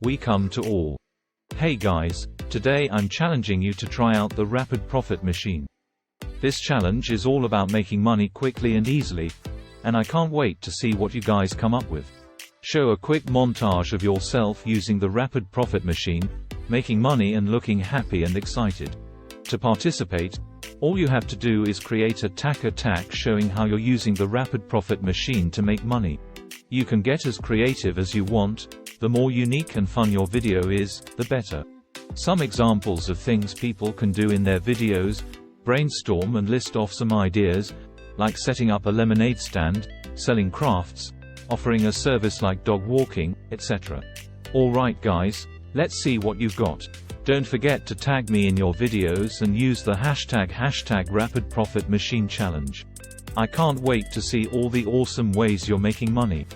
we come to all. Hey guys, today I'm challenging you to try out the Rapid Profit Machine. This challenge is all about making money quickly and easily, and I can't wait to see what you guys come up with. Show a quick montage of yourself using the Rapid Profit Machine, making money and looking happy and excited. To participate, all you have to do is create a tag showing how you're using the Rapid Profit Machine to make money. You can get as creative as you want. The more unique and fun your video is, the better. Some examples of things people can do in their videos: brainstorm and list off some ideas, like setting up a lemonade stand, selling crafts, offering a service like dog walking, etc. Alright guys, let's see what you've got. Don't forget to tag me in your videos and use the hashtag Rapid Profit Machine Challenge. I can't wait to see all the awesome ways you're making money.